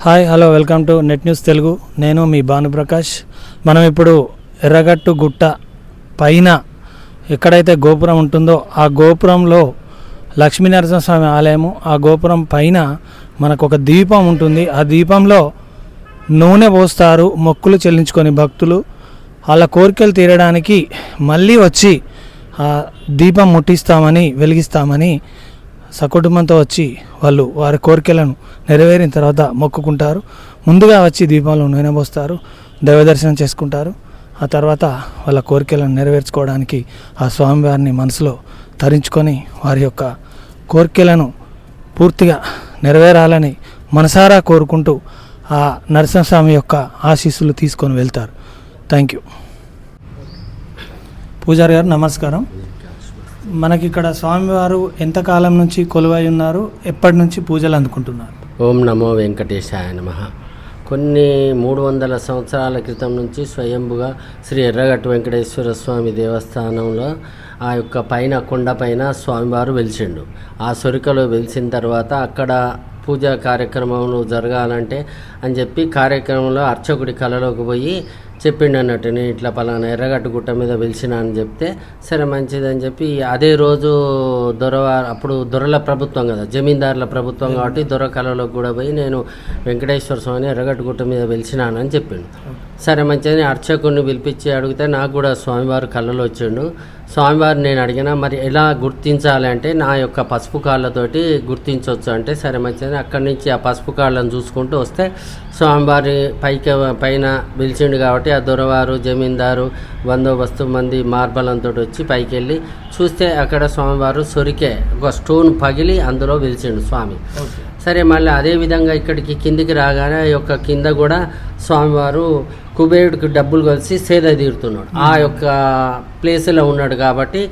Hi hello welcome to net news Telugu. నేను మీ భానుప్రకాష్. మనం ఇప్పుడు ఎర్రగట్టు గుట్ట పైన ఎక్కడైతే గోపురం ఉంటుందో ఆ గోపురంలో లక్ష్మీనరసింహస్వామి ఆలయము. ఆ గోపురం పైన మనకు ఒక దీపం ఉంటుంది. ఆ దీపంలో నూనె పోస్తారు మొక్కులు చెల్లించుకొని భక్తులు. వాళ్ళ కోరికలు తీరడానికి మళ్ళీ వచ్చి ఆ దీపం ముట్టిస్తామని వెలిగిస్తామని సకుటుంబంతో వచ్చి వాళ్ళు వారి కోరికలను నెరవేరిన తర్వాత మొక్కుకుంటారు. ముందుగా వచ్చి దీపంలో నూనె పోస్తారు, దైవ దర్శనం చేసుకుంటారు. ఆ తర్వాత వాళ్ళ కోరికలను నెరవేర్చుకోవడానికి ఆ స్వామివారిని మనసులో తరించుకొని వారి యొక్క కోరికలను పూర్తిగా నెరవేరాలని మనసారా కోరుకుంటూ ఆ నరసింహస్వామి యొక్క ఆశీస్సులు తీసుకొని వెళ్తారు. Thank you. పూజారి గారు నమస్కారం. మనకి ఇక్కడ స్వామివారు ఎంతకాలం నుంచి కొలువై ఉన్నారు, ఎప్పటి నుంచి పూజలు అందుకుంటున్నారు? ఓం నమో వెంకటేశాయ నమః. కొన్ని 300 సంవత్సరాల క్రితం నుంచి స్వయంభుగా శ్రీ ఎర్రగట్టు వెంకటేశ్వర స్వామి దేవస్థానంలో ఆ యొక్క పైన కొండ పైన స్వామివారు వెలిసిండు. ఆ సొరికలో వెలిసిన తర్వాత అక్కడ పూజా కార్యక్రమంలో జరగాలంటే అని చెప్పి కార్యక్రమంలో అర్చకుడి కళలోకి పోయి చెప్పిండు అన్నట్టు, నేను ఇట్లా పలానా ఎర్రగట్టు గుట్ట మీద వెలిసిన అని చెప్తే సరే మంచిదని చెప్పి అదే రోజు అప్పుడు దొరల ప్రభుత్వం కదా, జమీందారుల ప్రభుత్వం కాబట్టి దొర కళలోకి కూడా పోయి నేను వెంకటేశ్వర స్వామిని ఎర్రగట్టు గుట్ట మీద వెలిసినానని చెప్పిండు. సరే మంచిదని అర్చకుడిని పిలిపించి అడిగితే నాకు కూడా స్వామివారు కళ్ళలో వచ్చిండు. స్వామివారిని నేను అడిగినా మరి ఎలా గుర్తించాలి అంటే నా యొక్క పసుపు కాళ్ళతోటి గుర్తించవచ్చు అంటే సరే మంచిదని అక్కడి నుంచి ఆ పసుపు కాళ్ళను చూసుకుంటూ వస్తే స్వామివారి పైన పిలిచిండు కాబట్టి ఆ దొరవారు జమీందారు బందోబస్తు మంది మార్బలంతో వచ్చి పైకి వెళ్ళి చూస్తే అక్కడ స్వామివారు సొరికే ఒక స్టోన్ పగిలి అందులో పిలిచిండు స్వామి. సరే మళ్ళీ అదేవిధంగా ఇక్కడికి కిందికి రాగానే యొక్క కింద కూడా స్వామివారు కుబేరుడికి డబ్బులు కలిసి సేద తీరుతున్నాడు. ఆ యొక్క ప్లేస్లో ఉన్నాడు కాబట్టి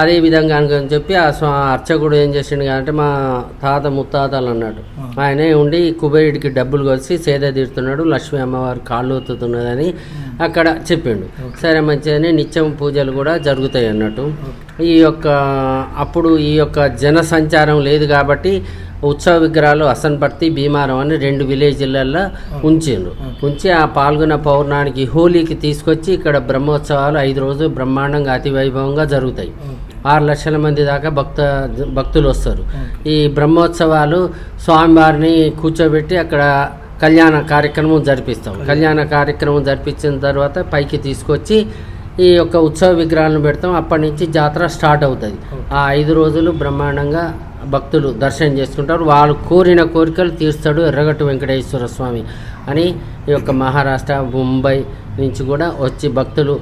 అదేవిధంగా అని చెప్పి ఆ అర్చకుడు ఏం చేసిండు అంటే మా తాత ముత్తాతలు అన్నాడు, ఆయనే ఉండి కుబేరుడికి డబ్బులు కలిసి సేద తీరుతున్నాడు, లక్ష్మీ అమ్మవారు కాళ్ళు ఒత్తుతున్నదని అక్కడ చెప్పిండు. సరే మంచిదని నిత్యం పూజలు కూడా జరుగుతాయి అన్నట్టు. అప్పుడు ఈ యొక్క జన సంచారం లేదు కాబట్టి ఉత్సవ విగ్రహాలు అసన్పర్తి భీమారం అని 2 విలేజ్లలో ఉంచి ఆ పాల్గొన పౌర్ణానికి హోలీకి తీసుకొచ్చి ఇక్కడ బ్రహ్మోత్సవాలు 5 రోజులు బ్రహ్మాండంగా అతి వైభవంగా జరుగుతాయి. 6 లక్షల మంది దాకా భక్తులు వస్తారు. ఈ బ్రహ్మోత్సవాలు స్వామివారిని కూర్చోబెట్టి అక్కడ కళ్యాణ కార్యక్రమం జరిపిస్తాం. కళ్యాణ కార్యక్రమం జరిపించిన తర్వాత పైకి తీసుకొచ్చి ఈ యొక్క ఉత్సవ విగ్రహాలను పెడతాం. అప్పటి నుంచి జాతర స్టార్ట్ అవుతుంది. ఆ 5 రోజులు బ్రహ్మాండంగా భక్తులు దర్శనం చేసుకుంటారు. వాళ్ళు కోరిన కోరికలు తీర్స్తాడు ఎర్రగట్టు వెంకటేశ్వర స్వామి అని ఈ యొక్క మహారాష్ట్ర ముంబై నుంచి కూడా వచ్చి భక్తులు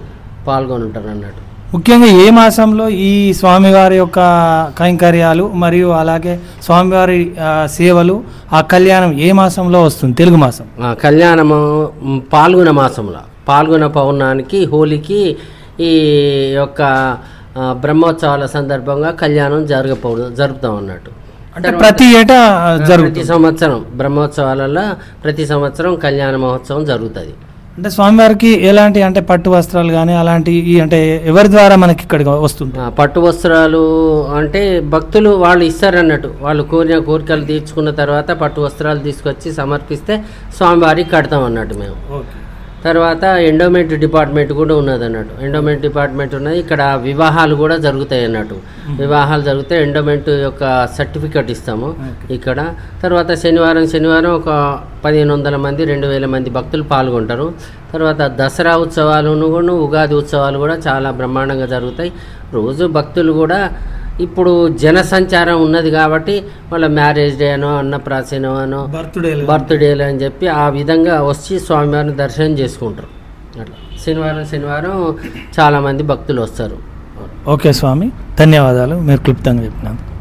పాల్గొని ఉంటారు అన్నట్టు. ముఖ్యంగా ఏ మాసంలో ఈ స్వామివారి యొక్క కైంకర్యాలు మరియు అలాగే స్వామివారి సేవలు ఆ కళ్యాణం ఏ మాసంలో వస్తుంది? తెలుగు మాసం కళ్యాణము పాల్గొన మాసంలో పాల్గొన పౌర్ణానికి హోలీకి ఈ యొక్క బ్రహ్మోత్సవాల సందర్భంగా కళ్యాణం జరుపుతాం అన్నట్టు. అంటే ప్రతి ఏటా ప్రతి సంవత్సరం బ్రహ్మోత్సవాలలో ప్రతి సంవత్సరం కళ్యాణ మహోత్సవం జరుగుతుంది. అంటే స్వామివారికి ఎలాంటి అంటే పట్టు వస్త్రాలు కానీ అలాంటి అంటే ఎవరి ద్వారా మనకి ఇక్కడికి వస్తుంది? పట్టు వస్త్రాలు అంటే భక్తులు వాళ్ళు ఇస్తారన్నట్టు, వాళ్ళు కోరిన కోరికలు తీర్చుకున్న తర్వాత పట్టు వస్త్రాలు తీసుకొచ్చి సమర్పిస్తే స్వామివారికి కడతాం అన్నట్టు మేము. తర్వాత ఎండోమెంట్ డిపార్ట్మెంట్ కూడా ఉన్నది అన్నట్టు. ఎండోమెంట్ డిపార్ట్మెంట్ ఉన్నది. ఇక్కడ వివాహాలు కూడా జరుగుతాయి అన్నట్టు. వివాహాలు జరిగితే ఎండోమెంట్ యొక్క సర్టిఫికెట్ ఇస్తాము ఇక్కడ. తర్వాత శనివారం ఒక 1500 మంది 2000 మంది భక్తులు పాల్గొంటారు. తర్వాత దసరా ఉత్సవాలను కూడా ఉగాది ఉత్సవాలు కూడా చాలా బ్రహ్మాండంగా జరుగుతాయి. రోజు భక్తులు కూడా ఇప్పుడు జన సంచారం ఉన్నది కాబట్టి వాళ్ళ మ్యారేజ్ డే అనో అన్నప్రాసనో అనో బర్త్డేలు అని చెప్పి ఆ విధంగా వచ్చి స్వామివారిని దర్శనం చేసుకుంటారు. అట్లా శనివారం చాలామంది భక్తులు వస్తారు. ఓకే స్వామి, ధన్యవాదాలు మీరు క్లుప్తంగా చెప్పినందుకు.